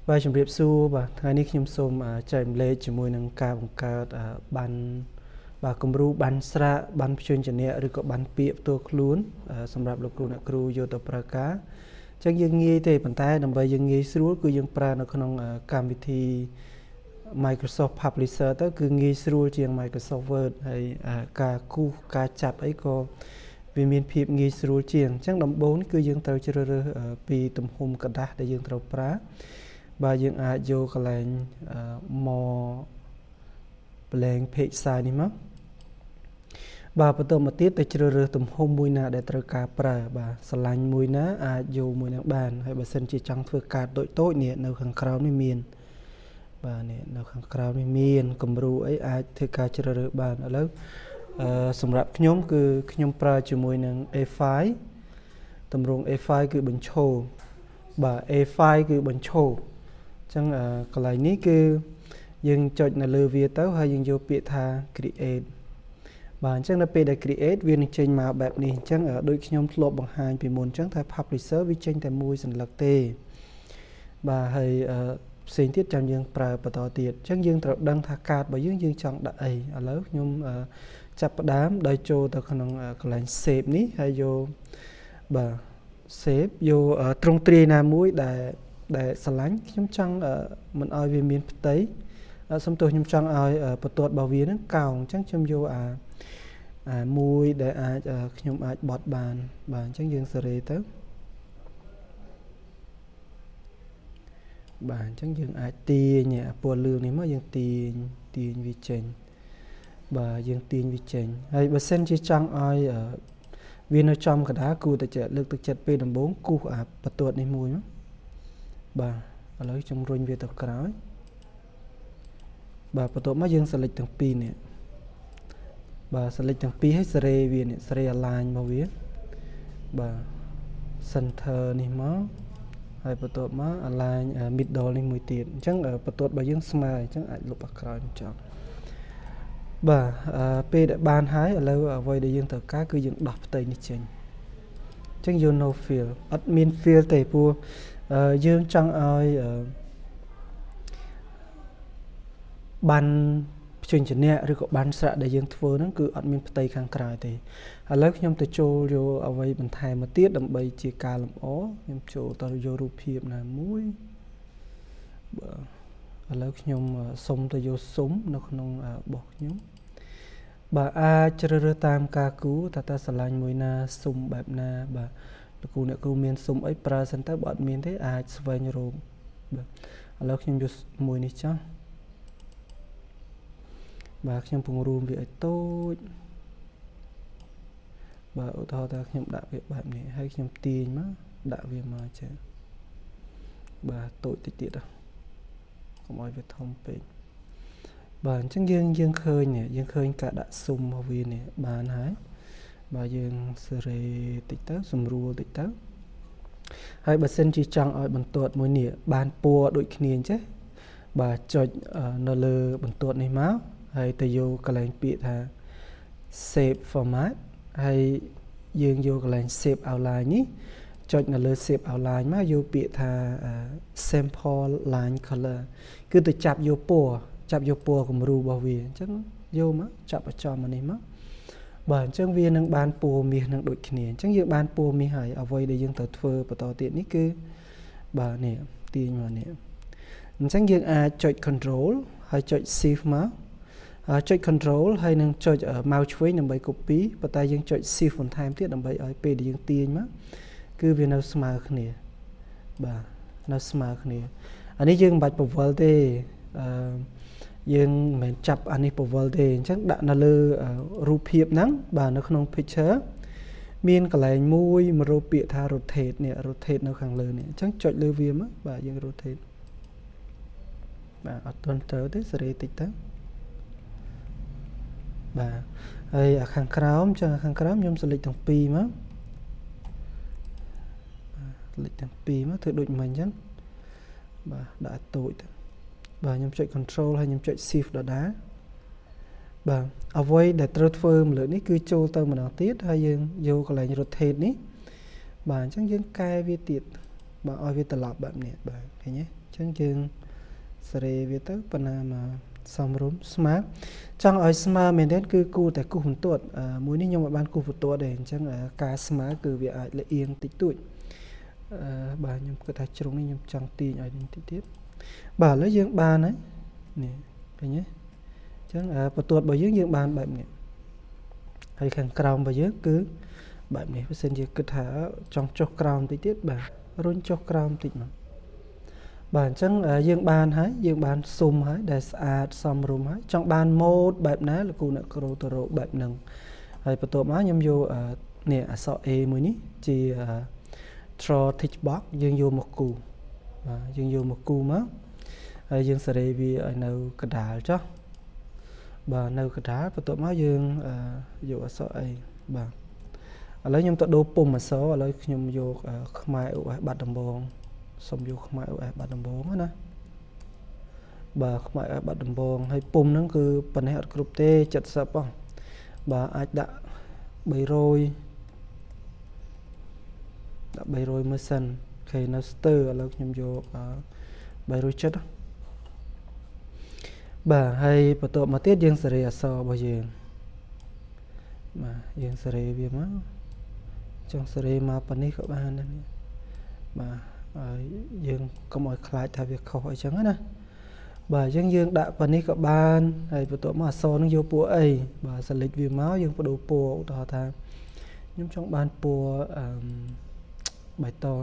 Vàជំរាបសួរបាទថ្ងៃនេះខ្ញុំសូមចែករំលែកជាមួយនឹងការបង្កើតបានបាទគំរូបានស្រាកបានព្យញ្ជនៈឬក៏បានពាក្យផ្ទាល់ខ្លួនសម្រាប់លោកគ្រូអ្នកគ្រូយកទៅប្រើការអញ្ចឹងយើងងាយទេប៉ុន្តែដើម្បីយើងងាយស្រួលគឺយើងប្រើនៅក្នុងកម្មវិធី Microsoft Publisher ទៅគឺងាយស្រួលជាង Microsoft Word ហើយការគូសការចាប់អីក៏វាមានភាពងាយស្រួលជាងអញ្ចឹងដំបូងគឺយើងត្រូវជ្រើសរើសពីទំហំกระดาษដែលយើងត្រូវប្រើបាទយើងអាចយកកន្លែងmore blank page size នេះមកបាទបន្តមកទៀតទៅជ្រើសរើសទំហំមួយណាដែលត្រូវការប្រើបាទស្រឡាញ់មួយណាអាចយកមួយនឹងបានហើយបើសិនជាចង់ធ្វើការតូចៗនេះនៅខាងក្រោមនេះមានបាទនេះនៅខាងក្រោមនេះមានគំរូអីអាចធ្វើការជ្រើសរើសបានឥឡូវសម្រាប់ខ្ញុំគឺខ្ញុំប្រើជាមួយនឹង A5 តម្រង A5 គឺបញ្ឈរបាទ A5 គឺបញ្ឈរអញ្ចឹងកន្លែងនេះគឺយើងចុចនៅលើវាទៅហើយយើងយកពាក្យថា create បាទអញ្ចឹងនៅពេលដែល create វានឹងចេញមកបែបនេះអញ្ចឹងដូចខ្ញុំធ្លាប់បង្ហាញពីមុនអញ្ចឹងថា publisher វាចេញតែមួយសញ្ញាទេបាទហើយផ្សេងទៀតចាំយើងប្រើបន្តទៀតអញ្ចឹងយើងត្រូវដឹងថាកាតរបស់យើងចង់ដាក់អីឥឡូវខ្ញុំចាប់ផ្ដើមដោយចូលទៅក្នុងកន្លែង save នេះហើយយកបាទ save យកទ្រង់ទ្រាយណាមួយដែលស្រឡាញ់ខ្ញុំចង់មិនឲ្យវាមានផ្ទៃសំទោសខ្ញុំចង់ឲ្យបន្ទាត់របស់វាហ្នឹងកោងអញ្ចឹងខ្ញុំយកមួយដែលអាចខ្ញុំអាចបត់បានបាទអញ្ចឹងយើងសេរីទៅបាទអញ្ចឹងយើងអាចទាញពណ៌លឿងនេះមកយើងទាញវាចេញបាទយើងទាញវាចេញហើយបើសិនជាចង់ឲ្យវានៅចំកណ្ដាលគួរតែលើកទឹកចិត្តពេលដំបូងគូសបន្ទាត់នេះមួយមកបាទឥឡូវខ្ញុំរុញវាទៅក្រោយបាទបន្ទាប់មកយើង select ទាំងពីរនេះបាទ select ទាំងពីរហើយសេរីវានេះសេរី align របស់វាបាទ center នេះមកហើយបន្ទាប់មក align middle នេះមួយទៀតអញ្ចឹងបន្ទាត់របស់យើងស្មើអញ្ចឹងអាចលុបអាក្រោយចោលបាទពេលដែលបានហើយឥឡូវអ្វីដែលយើងត្រូវការគឺយើងដោះផ្ទៃនេះចេញអញ្ចឹងយក no fill អត់មាន fill ទេព្រោះយើងចង់ឲ្យបានព្យញ្ជនៈឬក៏បានស្រៈដែលយើងធ្វើហ្នឹងគឺអត់មានផ្ទៃខាងក្រៅទេឥឡូវខ្ញុំទៅចូលយកអ្វីបន្ថែមមកទៀតដើម្បីជាការលម្អខ្ញុំចូលទៅយករូបភាពណាមួយបាទឥឡូវខ្ញុំសុំទៅយកសុំនៅក្នុងបោះខ្ញុំបាទអាចជ្រើសរើសតាមការគូតើស្រឡាញ់មួយណាសុំបែបណាបាទលោកគ្រូអ្នកគ្រូមានសុំអីប្រើសិនទៅបើអត់មានទេអាចស្វែងរកបាទឥឡូវខ្ញុំយកមួយនេះចោះបាទខ្ញុំពង្រួមវាឲ្យតូចបាទឧទាហរណ៍ថាខ្ញុំដាក់វាបែបនេះហើយខ្ញុំទាញមកដាក់វាមកចា៎បាទតូចតិចទៀតកុំឲ្យវាធំពេកបាទអញ្ចឹងយើងឃើញនេះយើងឃើញការដាក់ស៊ុំរបស់វានេះបានហើយបាទយើងសេរីតិចទៅស្រួលតិចទៅហើយបើសិនជាចង់ឲ្យបន្ទាត់មួយនេះបានពណ៌ដូចគ្នាអញ្ចឹងបាទចុចនៅលើបន្ទាត់នេះមកហើយទៅយកកន្លែងពាក្យថា save format ហើយយើងយកកន្លែង save outline នេះចុចនៅលើ save outline មកយកពាក្យថា sample line color គឺទៅចាប់យកពណ៌គំរូរបស់វាអញ្ចឹងយកមកចាប់បញ្ចំមកនេះមកបាទអញ្ចឹងវានឹងបានពណ៌មាសនឹងដូចគ្នាអញ្ចឹងយើងបានពណ៌មាសហើយអ្វីដែលយើងត្រូវធ្វើបន្តទៀតនេះគឺបាទនេះទាញមកនេះអញ្ចឹងយើងអាចចុច control ហើយចុច shift មកចុច control ហើយនឹងចុច mouse ឆ្វេងដើម្បី copy ប៉ុន្តែយើងចុច shift បន្ថែមទៀតដើម្បីឲ្យពេលដែលយើងទាញមកគឺវានៅស្មើគ្នាបាទនៅស្មើគ្នាអានេះយើងមិនបាច់ពវល់ទេយើងមិនមែនចាប់អានេះពវល់ទេអញ្ចឹងដាក់នៅលើរូបភាពហ្នឹងបាទនៅក្នុង picture មានកន្លែងមួយមករកពាក្យថា rotate នេះ rotate នៅខាងលើនេះអញ្ចឹងចុចលើវាមកបាទយើង rotate បាទអត់ទាន់ត្រូវទេសេរីតិចទៅបាទហើយខាងក្រោមចឹងខាងក្រោមខ្ញុំ select ទាំងពីរមកselect ទាំងពីរមកធ្វើដូចមិញអញ្ចឹងបាទដាក់តូចទៅបាទខ្ញុំចុច control ហើយខ្ញុំចុច shift ដដែលបាទអ្វីដែលត្រូវធ្វើមកលើនេះគឺចូលទៅម្ដងទៀតហើយយើងយកកន្លែង rotate នេះបាទអញ្ចឹងយើងកែវាទៀតបាទឲ្យវាត្រឡប់បែបនេះបាទឃើញទេ ចឹងយើងសេរីវាទៅប៉ុណ្ណាមកសំរុំស្មើចង់ឲ្យស្មើមែនទេគឺគូតែគូបន្ទាត់មួយនេះខ្ញុំមិនបានគូបន្ទាត់ទេអញ្ចឹងការស្មើគឺវាអាចលៀងតិចតួចបាទខ្ញុំគិតថាជ្រុងនេះខ្ញុំចង់ទាញឲ្យតិចទៀតបាទឥឡូវយើងបានហើយនេះឃើញទេអញ្ចឹងបន្ទាត់របស់យើងបានបែបនេះហើយខាងក្រោមរបស់យើងគឺបែបនេះបើសិនជាគិតថាចង់ចុះក្រោមតិចទៀតបាទរុញចុះក្រោមតិចមកបាទអញ្ចឹងយើងបានហើយយើងបានស៊ុំហើយដែលស្អាតសមរម្យហើយចង់បានម៉ូដបែបណាលោកគ្រូអ្នកគ្រូទៅរកបែបហ្នឹងហើយបន្ទាប់មកខ្ញុំយកនេះអក្សរ A មួយនេះជា draw text box យើងយកមកគូបាទយើងយកមកគូមកហើយយើងសេរីវាឲ្យនៅកណ្ដាលចុះបាទនៅកណ្ដាលបន្ទាប់មកយើងយកអក្សរ A បាទឥឡូវខ្ញុំទៅដូរពុំអក្សរឥឡូវខ្ញុំយកខ្មែរ OS បាត់ដំបងសុំយកខ្មែរ OS បាត់ដំបងណាបាទខ្មែរ OS បាត់ដំបងហើយពុំហ្នឹងគឺប៉ុណ្ណេះអត់គ្រប់ទេ70ហ៎បាទអាចដាក់300មើលសិនគេនៅស្ទើឥឡូវខ្ញុំយក370បាទហើយបន្ទាប់មកទៀតយើងសេរីអក្សររបស់យើងបាទយើងសេរីវាមកចង់សេរីមកប៉ុណ្នេះក៏បានដែរបាទហើយយើងកុំឲ្យខ្លាចថាវាខុសអីចឹងណាបាទយើងដាក់ប៉ុណ្នេះក៏បានហើយបន្ទាប់មកអក្សរនឹងយកពណ៌អីបាទ select វាមកយើងបដូរពណ៌ឧទាហរណ៍ថាខ្ញុំចង់បានពណ៌បៃតង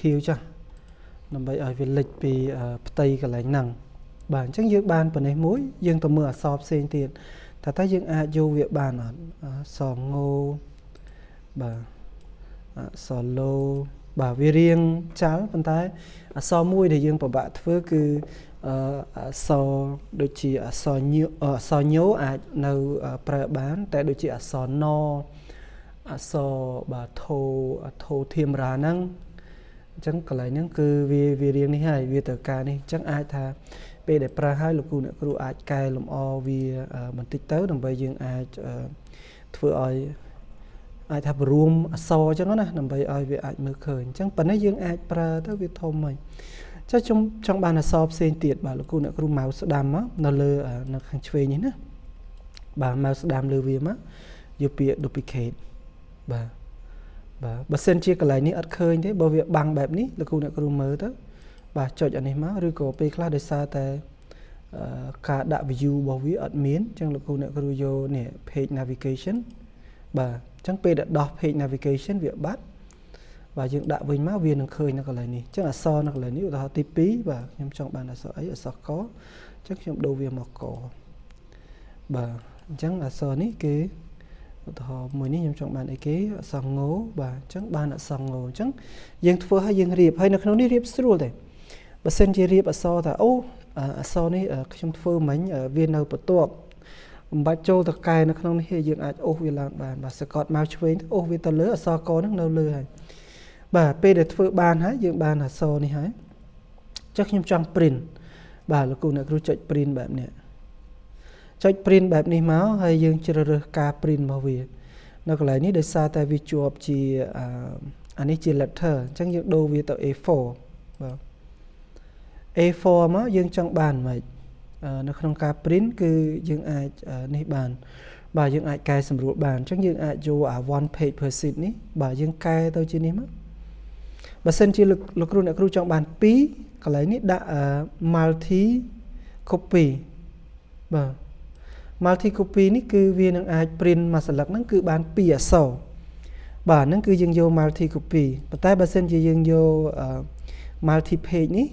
ខៀវចាស់ដើម្បីឲ្យវាលិចពីផ្ទៃកន្លែងហ្នឹងបាទអញ្ចឹងយើងបានប៉ុណ្នេះមួយយើងទៅមើលអក្សរផ្សេងទៀតថាតើយើងអាចយកវាបានអត់សងោបាទអក្សរលោបាទវារៀងចាល់ប៉ុន្តែអក្សរមួយដែលយើងពិបាកធ្វើគឺអក្សរដូចជាអក្សរញោអាចនៅប្រើបានតែដូចជាអក្សរណអក្សរបាទធោធៀមរាហ្នឹងអញ្ចឹងកន្លែងហ្នឹងគឺវារៀងនេះហើយវាត្រូវការនេះអញ្ចឹងអាចថាពេលដែលប្រើឲ្យលោកគ្រូអ្នកគ្រូអាចកែលម្អវាបន្តិចទៅដើម្បីយើងអាចធ្វើឲ្យអាចថាបរួមអក្សរអញ្ចឹងណាដើម្បីឲ្យវាអាចមើលឃើញអញ្ចឹងប៉ុណ្ណេះយើងអាចប្រើទៅវាធំហើយចុះខ្ញុំចង់បានអក្សរផ្សេងទៀតបាទលោកគ្រូអ្នកគ្រូម៉ៅស្ដាំមកនៅលើនៅខាងឆ្វេងនេះណាបាទម៉ៅស្ដាំលើវាមកយកពាក្យ duplicate បាទបើសិនជាកន្លែងនេះអត់ឃើញទេបើវាបាំងបែបនេះលោកគ្រូអ្នកគ្រូមើលទៅបាទចុចអានេះមកឬក៏ពេលខ្លះដោយសារតែការដាក់ view របស់វាអត់មានអញ្ចឹងលោកគ្រូអ្នកគ្រូយកនេះ page navigation បាទអញ្ចឹងពេលដែលដោះ page navigation វាបាត់បាទយើងដាក់វិញមកវានឹងឃើញនៅកន្លែងនេះអញ្ចឹងអក្សរនៅកន្លែងនេះឧទាហរណ៍ទី2បាទខ្ញុំចង់បានអក្សរអីអក្សរកអញ្ចឹងខ្ញុំដូរវាមកកបាទអញ្ចឹងអក្សរនេះគេឧទាហរណ៍មួយនេះខ្ញុំចង់បានអីគេអក្សรงោបាទអញ្ចឹងបានអក្សรงោអញ្ចឹងយើងធ្វើឲ្យយើងរៀបហើយនៅក្នុងនេះរៀបស្រួលទេបើសិនជារៀបអក្សរថាអូអក្សរនេះខ្ញុំធ្វើមិញវានៅបន្ទាប់បំបាច់ចូលទៅកែនៅក្នុងនេះយើងអាចអូសវាឡើងបានបាទសកត់មកឆ្វេងអូសវាទៅលើអក្សរកហ្នឹងនៅលើហើយបាទពេលដែលធ្វើបានហើយយើងបានអក្សរនេះហើយចុះខ្ញុំចង់ print បាទលោកគ្រូអ្នកគ្រូចុច print បែបនេះចុច print បែបនេះមកហើយយើងជ្រើសរើសការ print របស់វានៅកន្លែងនេះដោយសារតែវាជាប់ជាអានេះជា letter អញ្ចឹងយើងដូរវាទៅ A4 បាទ A4 មកយើងចង់បានមិននៅក្នុងការ print គឺយើងអាចនេះបានបាទយើងអាចកែសម្រួលបានអញ្ចឹងយើងអាចយកអា one page per sheet នេះបាទយើងកែទៅជានេះមកបើសិនជាលោកគ្រូអ្នកគ្រូចង់បាន2កន្លែងនេះដាក់ multi copy បាទ multi copy នេះគឺវានឹងអាច print មួយសន្លឹកហ្នឹងគឺបាន2អក្សរបាទហ្នឹងគឺយើងយក multi copy ប៉ុន្តែបើសិនជាយើងយក multi page នេះ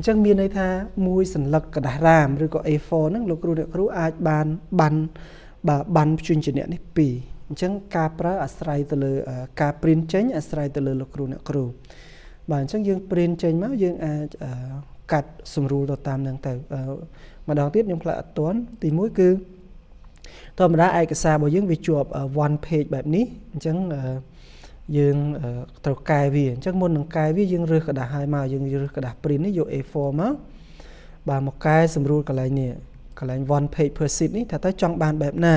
អញ្ចឹងមានន័យថាមួយសន្លឹកกระดาษរាមឬក៏ A4 ហ្នឹងលោកគ្រូអ្នកគ្រូអាចបានព្យញ្ជនៈនេះ2អញ្ចឹងការប្រើអាស្រ័យទៅលើការ print ចេញអាស្រ័យទៅលើលោកគ្រូអ្នកគ្រូបាទអញ្ចឹងយើង print ចេញមកយើងអាចកាត់សម្រួលទៅតាមហ្នឹងទៅម្ដងទៀតខ្ញុំផ្លាក់អត់ទាន់ទី1គឺធម្មតាឯកសាររបស់យើងវាជាប់ one page បែបនេះអញ្ចឹងយើងត្រូវកែវាអញ្ចឹងមុននឹងកែវាយើងរើសกระดาษឲ្យមកយើងរើសกระดาษ print នេះយក A4 មកបាទមកកែសម្រួលកន្លែងនេះកន្លែង one page per sheet នេះថាតើចង់បានបែបណា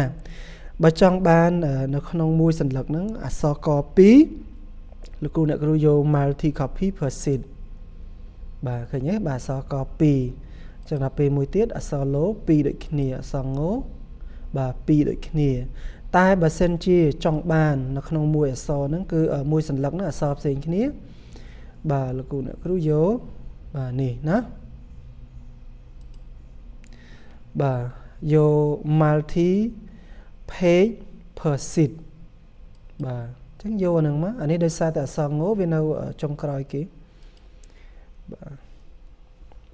បើចង់បាននៅក្នុងមួយសន្លឹកហ្នឹងអក្សរក2លោកគ្រូអ្នកគ្រូយក multi copy per sheet bà khởi nhé bà so có pi chẳng là pi mùi tiết so lố pi đợi kia so ngố bà pi đợi kia tai bà sen chia trong bàn nó không mùi so nó cứ ở mùi sần lắng là so xinh kia bà là cụ nữa cứ dấu bà nè nó bà vô multi page persit bà chắc vô nè má anh ấy đây xa tại sao ngố bên đâu ở trong coi kì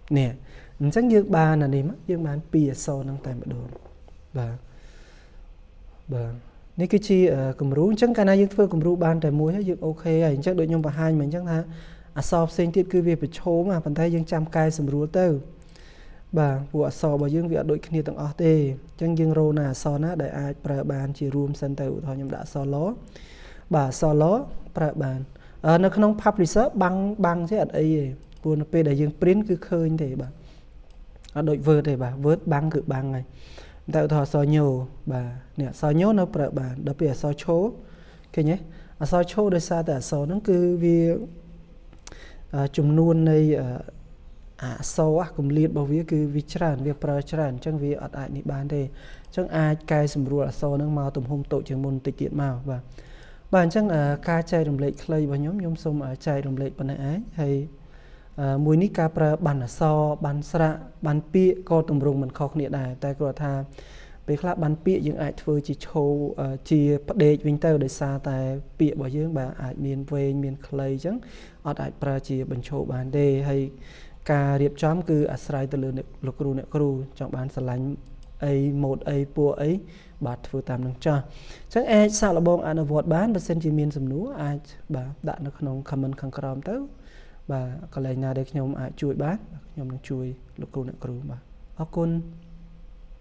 nè chắc dương ba là đi mất dương bán pi so năng tài một đường bà nếu cái chi cùng rú chắc cái này dương phơi cùng rú ban tại muối dương ok ấy chắc đội nhung và hai mình chắc là so sinh tiết cứ việc phải chố mà phần tay dương trăm cay sầm rú tư bà vụ so bà dương việc đội kia tầng ở tê chân dương rô nà so ná đại ai pra bàn chỉ room center thôi nhưng đã so ló bà so ló pra bàn nó không publisher băng chứ ở đây buồn p đại dương print cứ khơi như thế bà ở đội vợt này bà vớt băng cự băng này tạo thọ so nhiều bà nè so nhớ nó pra bàn đặc biệt so chố cái nhé so chố đời xa tại so nó cứ vì chùm nuôn này so cùng liệt bảo viết cứ vi tràn việc pra tràn chẳng vì ở tại địa bàn đây chẳng ai cài sầm rùa so nó màu tụm hôm tội trường môn tịch kiện màu và bạn chẳng ca chạy đồng lệ clay và nhóm sông ở chạy đồng lệ bên này hay mùi ní ca pra bàn so bàn sạ bàn pia co tụm rùng mình khó khăn đại tại cửa tha về khác bàn pia những aiធ្វើchỉ show chỉ bắt đề vinh tơ để xa tại pia bảo dương bà ai miền về miền clay chẳng ở tại pra chỉ bình show bàn đề hay ca điệp chóm cứ asrai từ lục cru trong bán sờ lạnh ấy một ấy pua ấy bát vừa tam năng cho chắc ai sao là bông ăn ở vọt bán và sen chỉ miền sầm núi ai bà đã nó không comment khăng crom tới bà có lại nhà để nhom ai chui bán nhom chui lục cru bà ốc côn